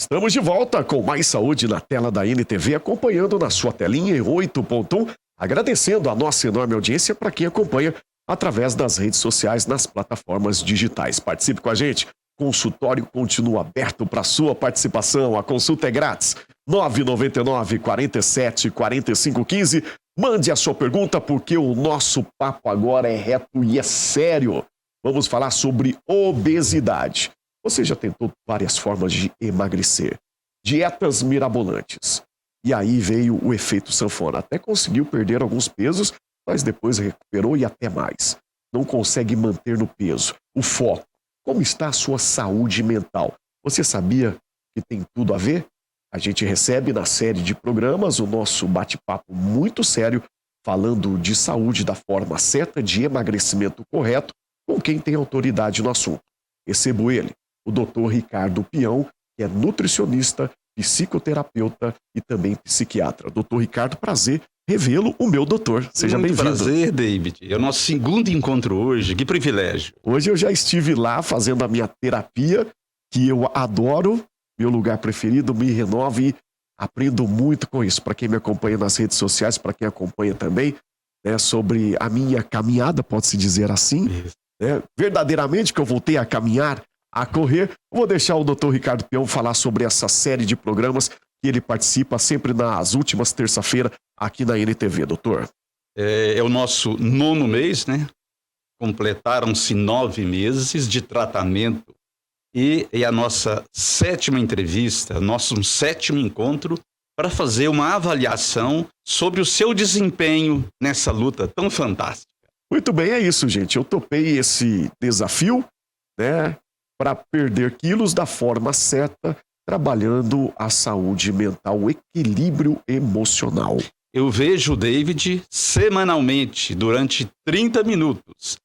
Estamos de volta com mais saúde na tela da NTV, acompanhando na sua telinha em 8.1, agradecendo a nossa enorme audiência para quem acompanha através das redes sociais, nas plataformas digitais. Participe com a gente, consultório continua aberto para sua participação, a consulta é grátis, 999 47 45 15, mande a sua pergunta porque o nosso papo agora é reto e é sério. Vamos falar sobre obesidade. Você já tentou várias formas de emagrecer, dietas mirabolantes. E aí veio o efeito sanfona. Até conseguiu perder alguns pesos, mas depois recuperou e até mais. Não consegue manter no peso. O foco. Como está a sua saúde mental? Você sabia que tem tudo a ver? A gente recebe na série de programas o nosso bate-papo muito sério, falando de saúde da forma certa, de emagrecimento correto, com quem tem autoridade no assunto. Recebo ele, o Dr. Ricardo Peão, que é nutricionista, psicoterapeuta e também psiquiatra. Dr. Ricardo, prazer revê-lo, o meu doutor. Seja bem-vindo. Muito prazer, David. É o nosso segundo encontro hoje. Que privilégio. Hoje eu já estive lá fazendo a minha terapia, que eu adoro, meu lugar preferido, me renova e aprendo muito com isso. Para quem me acompanha nas redes sociais, para quem acompanha também, né, sobre a minha caminhada, pode-se dizer assim, né, verdadeiramente que eu voltei a caminhar, a correr. Vou deixar o Dr. Ricardo Peão falar sobre essa série de programas que ele participa sempre nas últimas terça-feira aqui na NTV, doutor. É o nosso 9º mês, né? Completaram-se 9 meses de tratamento e é a nossa 7ª entrevista, nosso 7º encontro para fazer uma avaliação sobre o seu desempenho nessa luta tão fantástica. Muito bem, é isso, gente. Eu topei esse desafio, né? Para perder quilos da forma certa, trabalhando a saúde mental, o equilíbrio emocional. Eu vejo o David semanalmente, durante 30 minutos.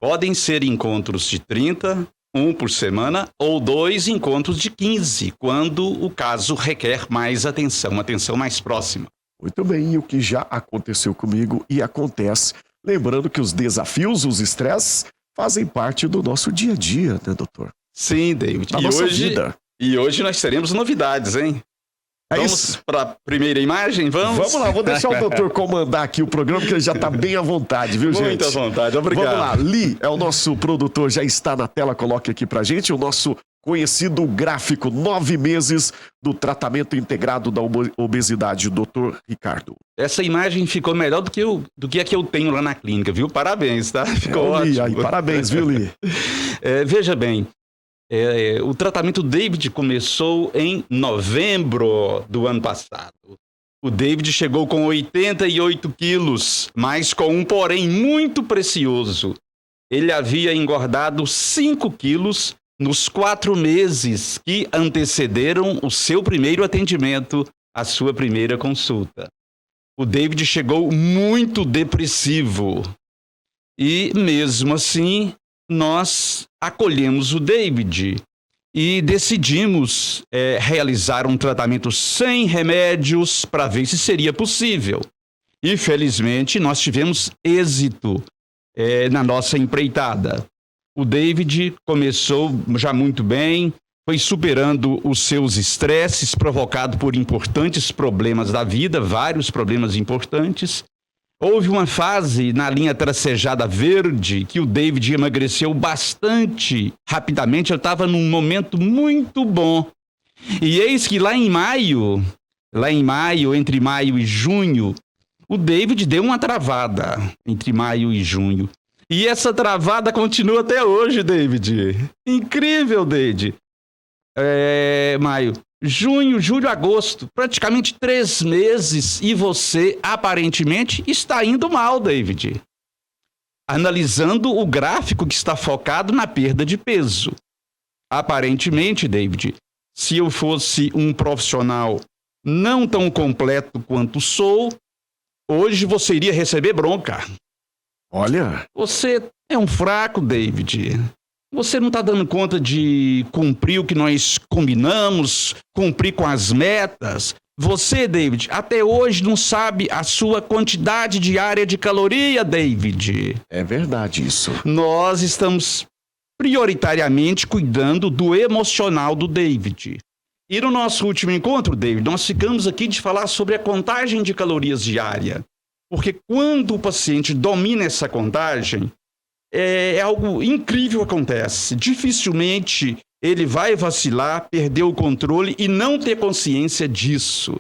Podem ser encontros de 30, um por semana, ou 2 encontros de 15, quando o caso requer mais atenção, uma atenção mais próxima. Muito bem, e o que já aconteceu comigo e acontece. Lembrando que os desafios, os estresses, fazem parte do nosso dia a dia, né, doutor? Sim, David. Da nossa vida. E hoje nós teremos novidades, hein? Vamos para a primeira imagem? Vamos lá, vou deixar o doutor comandar aqui o programa, que ele já está bem à vontade, viu, gente? Muito à vontade, obrigado. Vamos lá, Lee é o nosso produtor, já está na tela, coloque aqui pra gente o nosso conhecido gráfico, 9 meses do tratamento integrado da obesidade, doutor Ricardo. Essa imagem ficou melhor do que a que eu tenho lá na clínica, viu? Parabéns, tá? Ficou ótimo. Aí, parabéns, viu, Lee? Veja bem, o tratamento David começou em novembro do ano passado. O David chegou com 88 quilos, mas com um porém muito precioso. Ele havia engordado 5 quilos nos 4 meses que antecederam o seu primeiro atendimento, a sua primeira consulta. O David chegou muito depressivo e, mesmo assim, nós acolhemos o David e decidimos realizar um tratamento sem remédios para ver se seria possível. E, felizmente, nós tivemos êxito na nossa empreitada. O David começou já muito bem, foi superando os seus estresses provocados por importantes problemas da vida, vários problemas importantes. Houve uma fase na linha tracejada verde que o David emagreceu bastante rapidamente. Eu estava num momento muito bom. E eis que lá em maio, entre maio e junho, o David deu uma travada entre maio e junho. E essa travada continua até hoje, David. Incrível, David. Maio, junho, julho, agosto, praticamente 3 meses e você, aparentemente, está indo mal, David. Analisando o gráfico que está focado na perda de peso. Aparentemente, David, se eu fosse um profissional não tão completo quanto sou, hoje você iria receber bronca. Olha. Você é um fraco, David. Você não está dando conta de cumprir o que nós combinamos, cumprir com as metas. Você, David, até hoje não sabe a sua quantidade diária de caloria, David. É verdade isso. Nós estamos prioritariamente cuidando do emocional do David. E no nosso último encontro, David, nós ficamos aqui de falar sobre a contagem de calorias diária. Porque quando o paciente domina essa contagem, é algo incrível que acontece. Dificilmente ele vai vacilar, perder o controle e não ter consciência disso.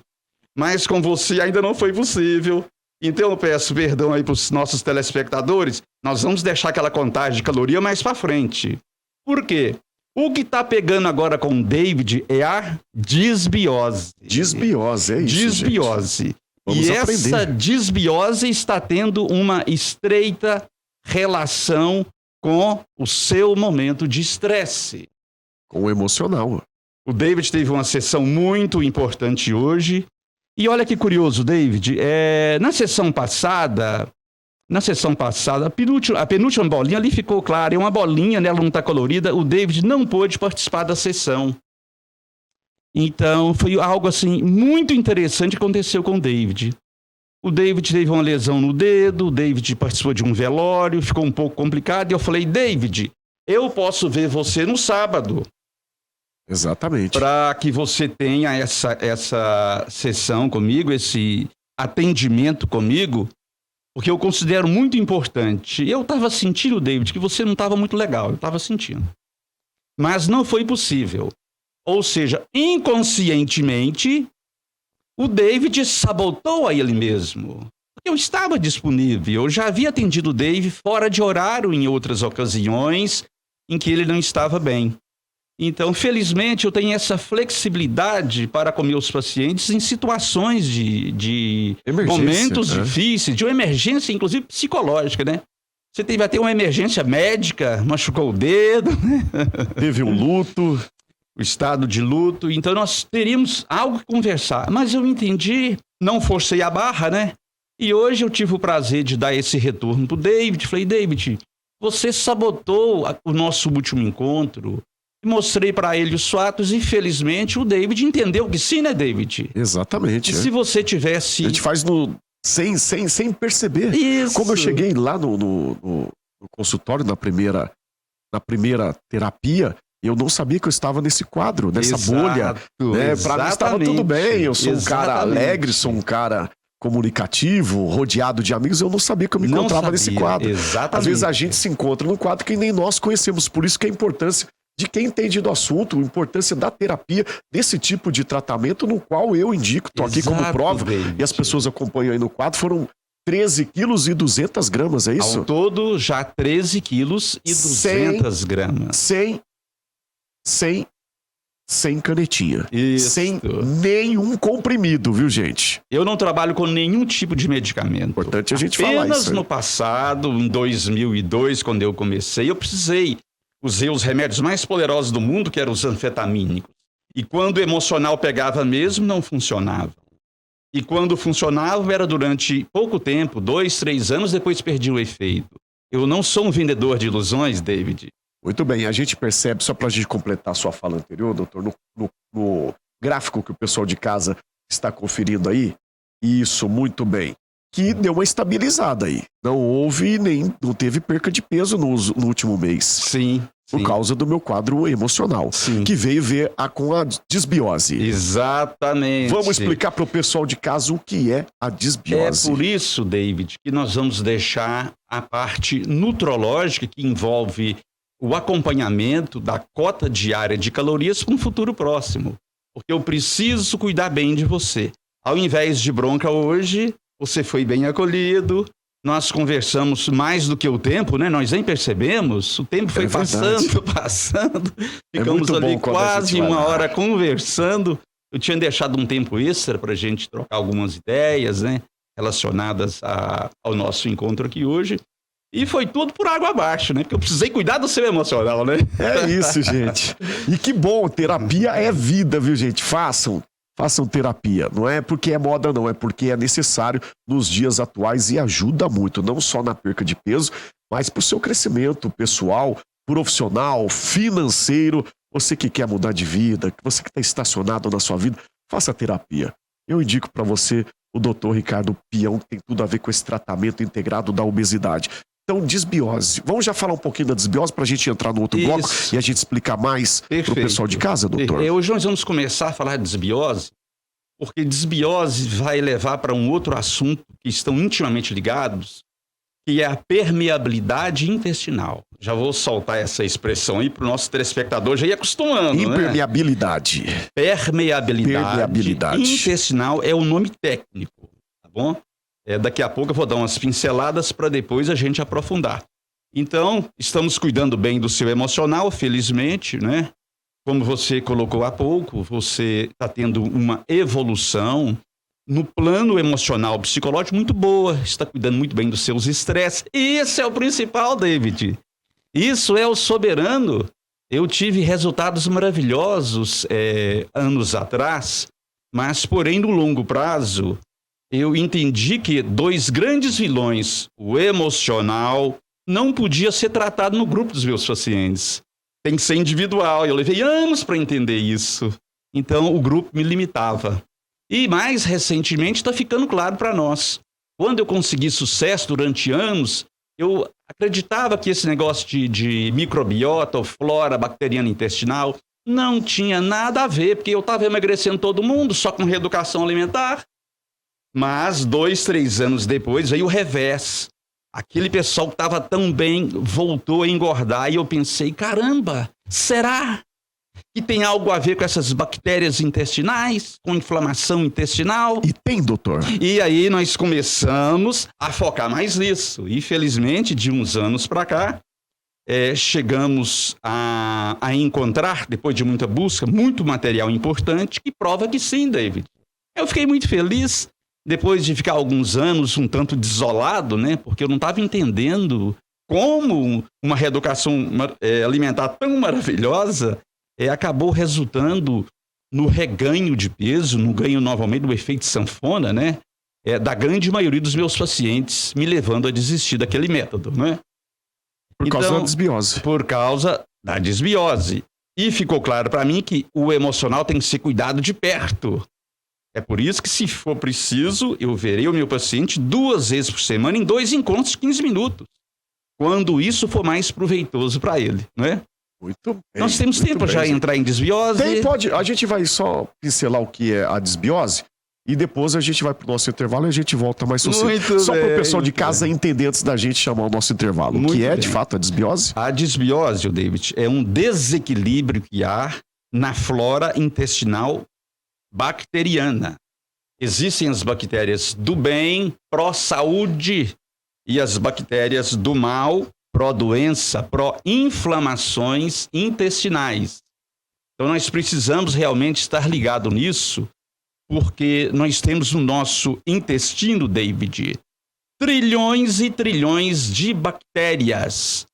Mas com você ainda não foi possível. Então eu peço perdão aí para os nossos telespectadores. Nós vamos deixar aquela contagem de caloria mais para frente. Por quê? O que está pegando agora com o David é a disbiose. Disbiose, é isso, disbiose. Gente. Vamos aprender. Essa disbiose está tendo uma estreita relação com o seu momento de estresse. Com o emocional. O David teve uma sessão muito importante hoje. E olha que curioso, David. Na sessão passada, a penúltima bolinha ali ficou clara. É uma bolinha, né, ela não está colorida. O David não pôde participar da sessão. Então, foi algo assim muito interessante que aconteceu com o David. O David teve uma lesão no dedo, o David participou de um velório, ficou um pouco complicado. E eu falei, David, eu posso ver você no sábado. Exatamente. Para que você tenha essa sessão comigo, esse atendimento comigo, porque eu considero muito importante. Eu estava sentindo, David, que você não estava muito legal, eu estava sentindo. Mas não foi possível. Ou seja, inconscientemente, o David sabotou a ele mesmo. Porque eu estava disponível, eu já havia atendido o David fora de horário em outras ocasiões em que ele não estava bem. Então, felizmente, eu tenho essa flexibilidade para com meus pacientes em situações de momentos difíceis, de uma emergência, inclusive psicológica, né? Você teve até uma emergência médica, machucou o dedo, né? Teve um luto. O estado de luto. Então, nós teríamos algo que conversar. Mas eu entendi, não forcei a barra, né? E hoje eu tive o prazer de dar esse retorno pro David. Falei, David, você sabotou o nosso último encontro. Mostrei para ele os fatos e, felizmente, o David entendeu que sim, né, David? Exatamente. E se você tivesse... A gente faz sem perceber. Isso. Como eu cheguei lá no consultório, na primeira terapia, eu não sabia que eu estava nesse quadro, nessa bolha. Né? Para mim estava tudo bem, eu sou um cara alegre, sou um cara comunicativo, rodeado de amigos, eu não sabia que eu me encontrava nesse quadro. Exatamente. Às vezes a gente se encontra num quadro que nem nós conhecemos, por isso que a importância de quem entende do assunto, a importância da terapia, desse tipo de tratamento, no qual eu indico, estou aqui como prova, David. E as pessoas acompanham aí no quadro, foram 13 quilos e 200 gramas, é isso? Ao todo, já 13 quilos e 200 gramas. Sem canetinha. Isso. Sem nenhum comprimido, viu, gente? Eu não trabalho com nenhum tipo de medicamento. Importante a gente falar isso. Apenas no passado, em 2002, quando eu comecei, eu usei os remédios mais poderosos do mundo, que eram os anfetamínicos. E quando o emocional pegava mesmo, não funcionava. E quando funcionava, era durante pouco tempo, 2, 3 anos, depois perdia o efeito. Eu não sou um vendedor de ilusões, David. Muito bem, a gente percebe, só para a gente completar a sua fala anterior, doutor, no gráfico que o pessoal de casa está conferindo aí, isso, muito bem, que deu uma estabilizada aí. Não teve perca de peso no último mês. Sim. Por causa do meu quadro emocional, que veio com a disbiose. Exatamente. Vamos explicar para o pessoal de casa o que é a disbiose. É por isso, David, que nós vamos deixar a parte nutrológica, que envolve o acompanhamento da cota diária de calorias para um futuro próximo. Porque eu preciso cuidar bem de você. Ao invés de bronca hoje, você foi bem acolhido. Nós conversamos mais do que o tempo, né? Nós nem percebemos. O tempo foi passando. Ficamos ali quase uma hora conversando. Eu tinha deixado um tempo extra para a gente trocar algumas ideias, né? Relacionadas ao nosso encontro aqui hoje. E foi tudo por água abaixo, né? Porque eu precisei cuidar do seu emocional, né? É isso, gente. E que bom, terapia é vida, viu, gente? Façam terapia. Não é porque é moda, não. É porque é necessário nos dias atuais e ajuda muito. Não só na perca de peso, mas para o seu crescimento pessoal, profissional, financeiro. Você que quer mudar de vida, você que está estacionado na sua vida, faça terapia. Eu indico para você o Dr. Ricardo Peão, que tem tudo a ver com esse tratamento integrado da obesidade. Então, desbiose. Vamos já falar um pouquinho da desbiose para a gente entrar no outro bloco e a gente explicar mais para o pessoal de casa, doutor? Hoje nós vamos começar a falar de desbiose, porque desbiose vai levar para um outro assunto que estão intimamente ligados, que é a permeabilidade intestinal. Já vou soltar essa expressão aí para o nosso telespectador já ir acostumando, Impermeabilidade. né? Permeabilidade intestinal é o nome técnico, tá bom? Daqui a pouco eu vou dar umas pinceladas para depois a gente aprofundar. Então, estamos cuidando bem do seu emocional, felizmente, né? Como você colocou há pouco, você está tendo uma evolução no plano emocional, psicológico muito boa, está cuidando muito bem dos seus estresses. Esse é o principal, David. Isso é o soberano. Eu tive resultados maravilhosos anos atrás, mas, porém, no longo prazo, eu entendi que dois grandes vilões, o emocional, não podia ser tratado no grupo dos meus pacientes. Tem que ser individual. Eu levei anos para entender isso. Então, o grupo me limitava. E mais recentemente está ficando claro para nós. Quando eu consegui sucesso durante anos, eu acreditava que esse negócio de microbiota ou flora bacteriana intestinal não tinha nada a ver, porque eu estava emagrecendo todo mundo só com reeducação alimentar. Mas 2, 3 anos depois veio o revés. Aquele pessoal que estava tão bem voltou a engordar e eu pensei, caramba, será que tem algo a ver com essas bactérias intestinais, com inflamação intestinal? E tem, doutor. E aí nós começamos a focar mais nisso. E felizmente, de uns anos para cá, chegamos a encontrar, depois de muita busca, muito material importante que prova que sim, David. Eu fiquei muito feliz. Depois de ficar alguns anos um tanto desolado, né? Porque eu não estava entendendo como uma reeducação alimentar tão maravilhosa acabou resultando no reganho de peso, no ganho novamente do efeito sanfona, né? Da grande maioria dos meus pacientes, me levando a desistir daquele método, né? Por causa da desbiose. Por causa da desbiose. E ficou claro para mim que o emocional tem que ser cuidado de perto. É por isso que, se for preciso, eu verei o meu paciente 2 vezes por semana em 2 encontros de 15 minutos. Quando isso for mais proveitoso para ele, né? Muito bem. Nós temos tempo já entrar em desbiose? Pode. A gente vai só pincelar o que é a desbiose e depois a gente vai pro nosso intervalo e a gente volta mais sucinto. Só para o pessoal de casa entender antes da gente chamar o nosso intervalo. O que é, de fato, a desbiose? A desbiose, David, é um desequilíbrio que há na flora intestinal bacteriana. Existem as bactérias do bem, pró-saúde, e as bactérias do mal, pró-doença, pró-inflamações intestinais. Então nós precisamos realmente estar ligado nisso, porque nós temos no nosso intestino, David, trilhões e trilhões de bactérias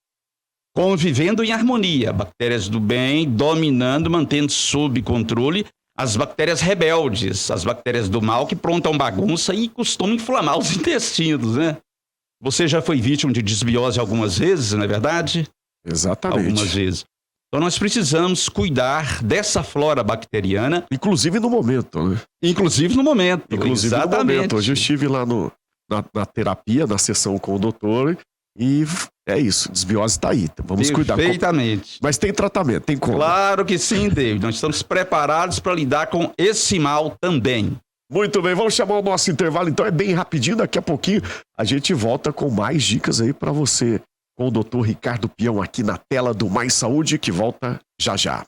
convivendo em harmonia. Bactérias do bem dominando, mantendo sob controle as bactérias rebeldes, as bactérias do mal que prontam bagunça e costumam inflamar os intestinos, né? Você já foi vítima de desbiose algumas vezes, não é verdade? Exatamente. Algumas vezes. Então nós precisamos cuidar dessa flora bacteriana. Inclusive no momento, né? Inclusive no momento. Inclusive exatamente. No momento. Hoje eu estive lá na terapia, na sessão com o doutor, e é isso, desbiose está aí. Vamos cuidar. Perfeitamente. Mas tem tratamento, tem como? Claro que sim, David. Nós estamos preparados para lidar com esse mal também. Muito bem, vamos chamar o nosso intervalo, então é bem rapidinho, daqui a pouquinho a gente volta com mais dicas aí para você, com o Dr. Ricardo Peão aqui na tela do Mais Saúde, que volta já já.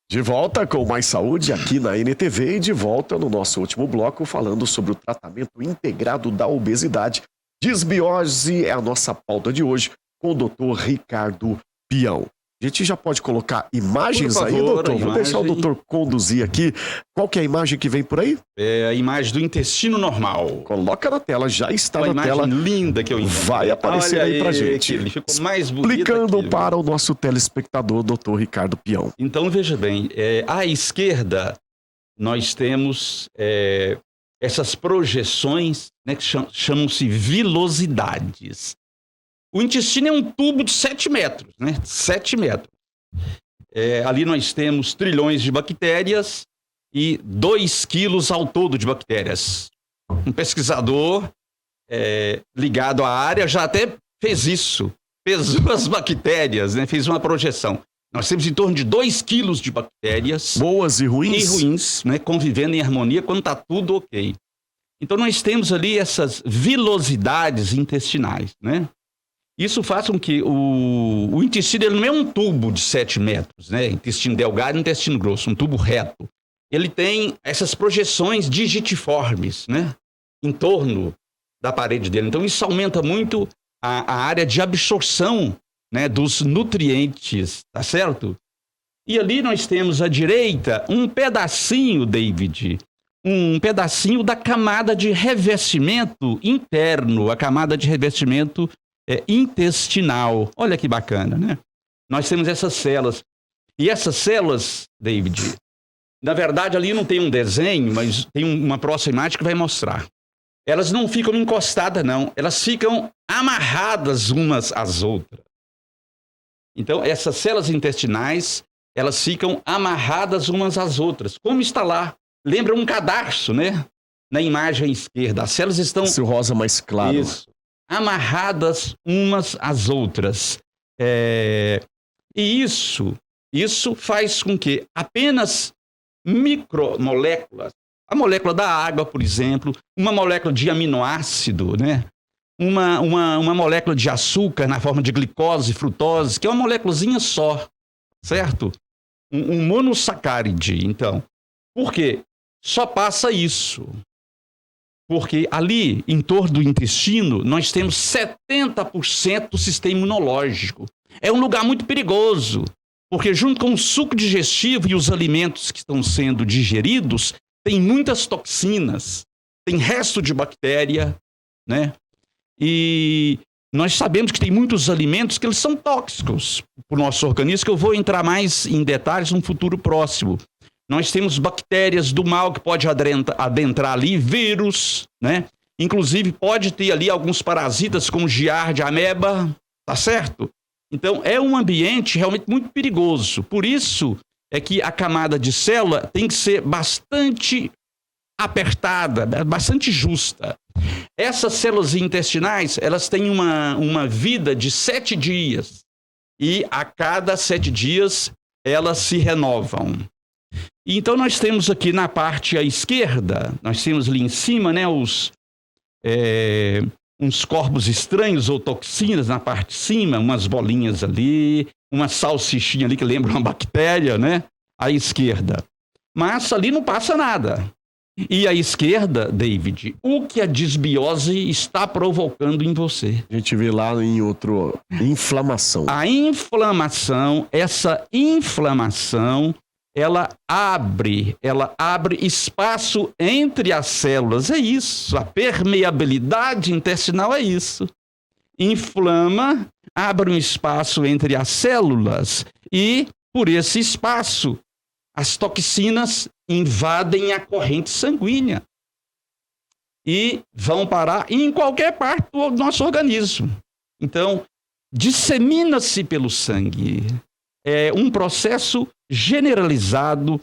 De volta com Mais Saúde aqui na NTV e de volta no nosso último bloco falando sobre o tratamento integrado da obesidade. Desbiose é a nossa pauta de hoje com o Dr. Ricardo Peão. A gente já pode colocar imagens aí, doutor? Vou deixar o doutor conduzir aqui. Qual que é a imagem que vem por aí? É a imagem do intestino normal. Coloca na tela, já está na tela. Uma imagem linda que eu entendi. Vai aparecer aí pra gente. Ele ficou mais bonito. Explicando aqui, para o nosso telespectador, doutor Ricardo Peão. Então, veja bem, à esquerda nós temos essas projeções, né, que chamam-se vilosidades. O intestino é um tubo de 7 metros, né? 7 metros. Ali nós temos trilhões de bactérias e 2 quilos ao todo de bactérias. Um pesquisador ligado à área já até fez isso. Pesou as bactérias, né? Fez uma projeção. Nós temos em torno de 2 quilos de bactérias. Boas e ruins? E ruins, né? Convivendo em harmonia quando está tudo ok. Então nós temos ali essas vilosidades intestinais, né? Isso faz com que o intestino ele não é um tubo de 7 metros, né? Intestino delgado e intestino grosso, um tubo reto. Ele tem essas projeções digitiformes, né? Em torno da parede dele. Então isso aumenta muito a área de absorção, né, dos nutrientes, tá certo? E ali nós temos à direita um pedacinho, David, um pedacinho da camada de revestimento interno, a camada de revestimento intestinal. Olha que bacana, né? Nós temos essas células. E essas células, David, na verdade ali não tem um desenho, mas tem uma próxima imagem que vai mostrar. Elas não ficam encostadas, não. Elas ficam amarradas umas às outras. Então, essas células intestinais, elas ficam amarradas umas às outras. Como está lá? Lembra um cadarço, né? Na imagem esquerda. As células estão... Esse rosa mais claro. Isso. Amarradas umas às outras. E isso faz com que apenas micromoléculas, a molécula da água, por exemplo, uma molécula de aminoácido, né? Uma molécula de açúcar na forma de glicose, frutose, que é uma moléculazinha só, certo? Um monossacáride, então. Por quê? Só passa isso. Porque ali, em torno do intestino, nós temos 70% do sistema imunológico. É um lugar muito perigoso, porque junto com o suco digestivo e os alimentos que estão sendo digeridos, tem muitas toxinas, tem resto de bactéria, né? E nós sabemos que tem muitos alimentos que eles são tóxicos para o nosso organismo, que eu vou entrar mais em detalhes no futuro próximo. Nós temos bactérias do mal que pode adentrar ali, vírus, né? Inclusive pode ter ali alguns parasitas como giardia, ameba, tá certo? Então é um ambiente realmente muito perigoso. Por isso é que a camada de célula tem que ser bastante apertada, bastante justa. Essas células intestinais, elas têm uma vida de 7 dias. E a cada 7 dias, elas se renovam. Então, nós temos aqui na parte à esquerda, nós temos ali em cima, né, uns corpos estranhos ou toxinas na parte de cima, umas bolinhas ali, uma salsichinha ali que lembra uma bactéria, né, à esquerda. Mas ali não passa nada. E à esquerda, David, o que a disbiose está provocando em você? A gente vê lá em outro... inflamação. A inflamação, essa inflamação, ela abre espaço entre as células. É isso, a permeabilidade intestinal é isso. Inflama, abre um espaço entre as células e, por esse espaço, as toxinas invadem a corrente sanguínea e vão parar em qualquer parte do nosso organismo. Então, dissemina-se pelo sangue. É um processo generalizado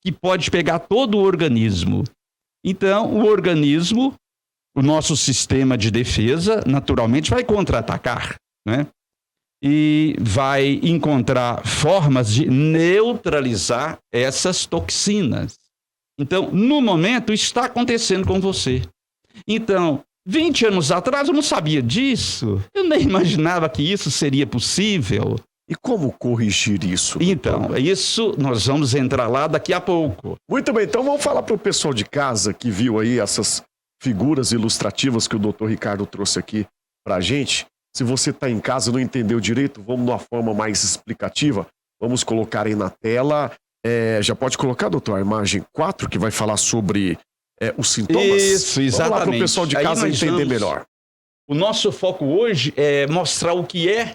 que pode pegar todo o organismo. Então, o organismo, o nosso sistema de defesa, naturalmente vai contra-atacar, né? E vai encontrar formas de neutralizar essas toxinas. Então, no momento, está acontecendo com você. Então, 20 anos atrás eu não sabia disso. Eu nem imaginava que isso seria possível. E como corrigir isso? Então, isso nós vamos entrar lá daqui a pouco. Muito bem, então vamos falar para o pessoal de casa que viu aí essas figuras ilustrativas que o Dr. Ricardo trouxe aqui para a gente. Se você está em casa e não entendeu direito, vamos de uma forma mais explicativa. Vamos colocar aí na tela. Já pode colocar, doutor, a imagem 4, que vai falar sobre os sintomas? Isso, exatamente. Vamos lá para o pessoal de casa entender melhor. O nosso foco hoje é mostrar o que é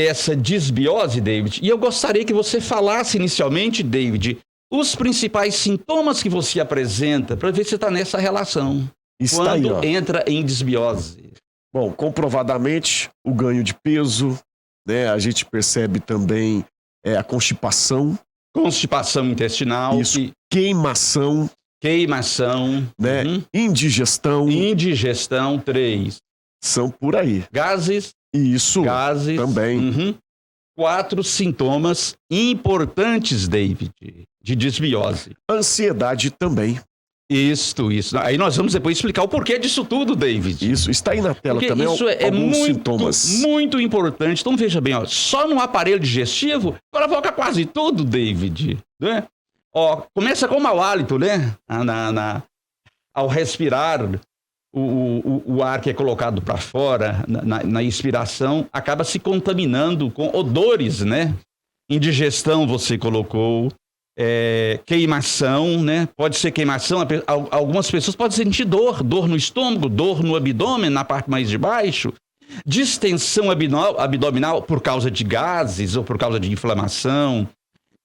essa disbiose, David. E eu gostaria que você falasse inicialmente, David, os principais sintomas que você apresenta, para ver se está nessa relação. Está aí, quando entra em disbiose. Bom, comprovadamente, o ganho de peso, né? A gente percebe também a constipação. Constipação intestinal. Isso, queimação. Queimação. né? Indigestão, Indigestão, 3. são por aí. Gases. Isso Gases. também. 4 sintomas importantes, David, de desbiose. Ansiedade também. Isso. Aí nós vamos depois explicar o porquê disso tudo, David. Isso, está aí na tela Porque também isso é alguns muito, sintomas. muito importante. Então veja bem, ó, só no aparelho digestivo provoca quase tudo, David. Né? Ó, começa com o mau hálito, né? Ao respirar, o ar que é colocado para fora, na expiração, acaba se contaminando com odores, né? Indigestão você colocou. Queimação, né? Pode ser queimação. Algumas pessoas podem sentir dor no estômago, dor no abdômen, na parte mais de baixo. Distensão abdominal por causa de gases ou por causa de inflamação.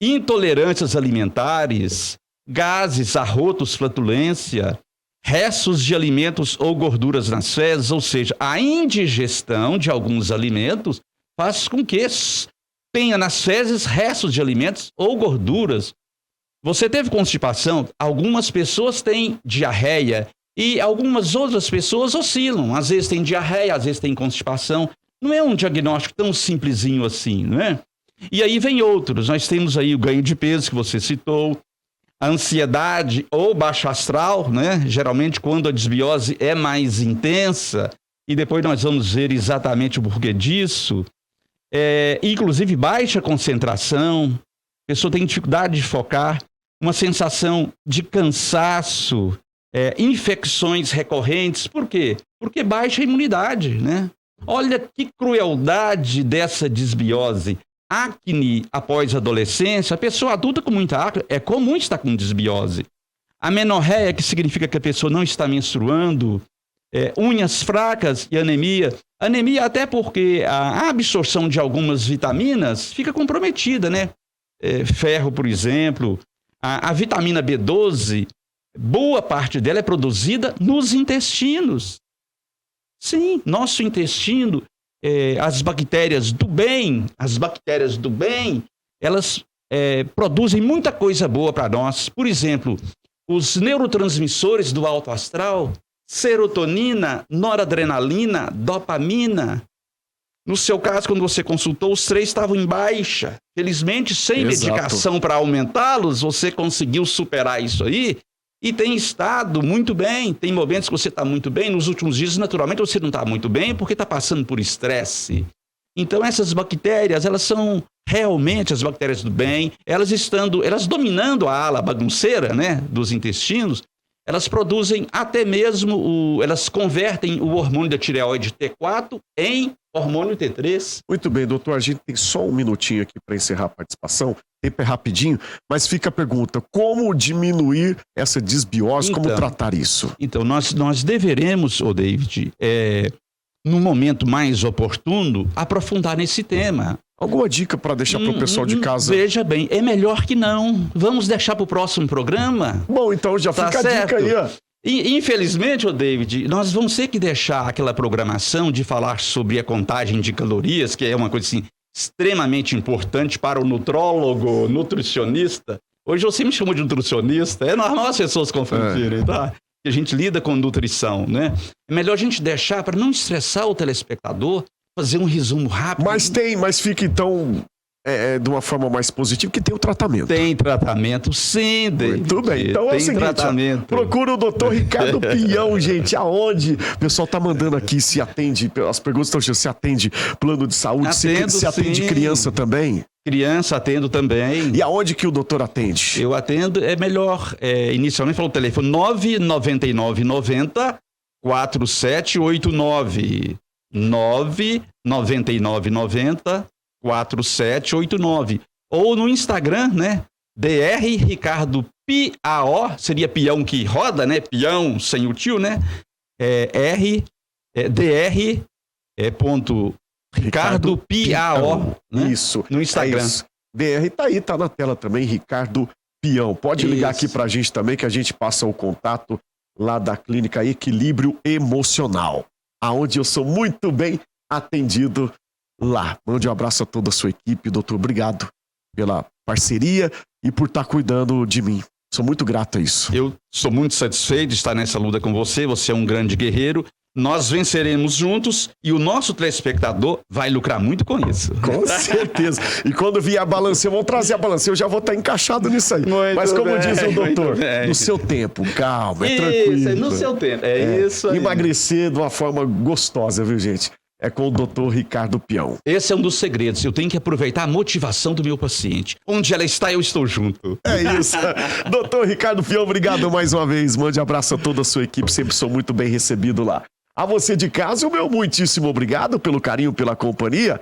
Intolerâncias alimentares, gases, arrotos, flatulência, restos de alimentos ou gorduras nas fezes, ou seja, a indigestão de alguns alimentos faz com que tenha nas fezes restos de alimentos ou gorduras. Você teve constipação? Algumas pessoas têm diarreia e algumas outras pessoas oscilam. Às vezes tem diarreia, às vezes tem constipação. Não é um diagnóstico tão simplesinho assim, não é? E aí vem outros. Nós temos aí o ganho de peso que você citou, a ansiedade ou baixo astral, né? Geralmente quando a desbiose é mais intensa, e depois nós vamos ver exatamente o porquê disso. Inclusive baixa concentração, a pessoa tem dificuldade de focar, uma sensação de cansaço, infecções recorrentes. Por quê? Porque baixa a imunidade, né? Olha que crueldade dessa desbiose. Acne após a adolescência, a pessoa adulta com muita acne, é comum estar com desbiose. Amenorreia, que significa que a pessoa não está menstruando, unhas fracas e anemia. Anemia até porque a absorção de algumas vitaminas fica comprometida, né? Ferro, por exemplo. A vitamina B12, boa parte dela é produzida nos intestinos. Sim, nosso intestino, as bactérias do bem, elas produzem muita coisa boa para nós. Por exemplo, os neurotransmissores do alto astral, serotonina, noradrenalina, dopamina. No seu caso, quando você consultou, os 3 estavam em baixa. Felizmente, sem medicação para aumentá-los, você conseguiu superar isso aí e tem estado muito bem. Tem momentos que você está muito bem. Nos últimos dias, naturalmente, você não está muito bem porque está passando por estresse. Então, essas bactérias, elas são realmente as bactérias do bem. Elas dominando a ala bagunceira, né, dos intestinos, elas produzem até mesmo, elas convertem o hormônio da tireoide T4 em hormônio T3. Muito bem, doutor, a gente tem só um minutinho aqui para encerrar a participação. O tempo é rapidinho, mas fica a pergunta: como diminuir essa desbiose, como tratar isso? Então, nós deveremos, David, no momento mais oportuno, aprofundar nesse tema. Alguma dica para deixar para o pessoal de casa? Veja bem, é melhor que não. Vamos deixar para o próximo programa? Bom, então já fica a dica aí, ó. Infelizmente, David, nós vamos ter que deixar aquela programação de falar sobre a contagem de calorias, que é uma coisa assim, extremamente importante para o nutrólogo, nutricionista. Hoje você me chamou de nutricionista, é normal as pessoas confundirem, tá? Que a gente lida com nutrição, né? É melhor a gente deixar para não estressar o telespectador, fazer um resumo rápido. Mas fica então de uma forma mais positiva, que tem o tratamento. Tem tratamento, sim, David. Muito bem. Então é o seguinte, tratamento. Procura o doutor Ricardo Pião, gente. Aonde? O pessoal tá mandando aqui se atende, as perguntas estão chegando, se atende plano de saúde, se atende criança também? Criança, atendo também. E aonde que o doutor atende? Eu atendo, é melhor, inicialmente falou o telefone 99990 4789. 99990 4789. Ou no Instagram, né? DR Ricardo Piao, seria peão que roda, né? Peão sem o tio, né? DR ponto Ricardo Piao, né? Isso. No Instagram. DR tá aí, tá na tela também, Ricardo Pião. Pode ligar aqui pra gente também, que a gente passa o contato lá da clínica Equilíbrio Emocional, aonde eu sou muito bem atendido lá. Mande um abraço a toda a sua equipe, doutor. Obrigado pela parceria e por estar cuidando de mim. Sou muito grato a isso. Eu sou muito satisfeito de estar nessa luta com você. Você é um grande guerreiro. Nós venceremos juntos e o nosso telespectador vai lucrar muito com isso. Com certeza. E quando vier a balanceira, vamos trazer a balanceira, eu já vou estar encaixado nisso aí. Muito Mas como bem, diz o doutor, muito bem. no seu tempo, calma, é Isso, tranquilo. no seu tempo. É isso aí. Emagrecer de uma forma gostosa, viu, gente? É com o doutor Ricardo Peão. Esse é um dos segredos. Eu tenho que aproveitar a motivação do meu paciente. Onde ela está, eu estou junto. É isso. Doutor Ricardo Peão, obrigado mais uma vez. Mande abraço a toda a sua equipe, sempre sou muito bem recebido lá. A você de casa, o meu muitíssimo obrigado pelo carinho, pela companhia.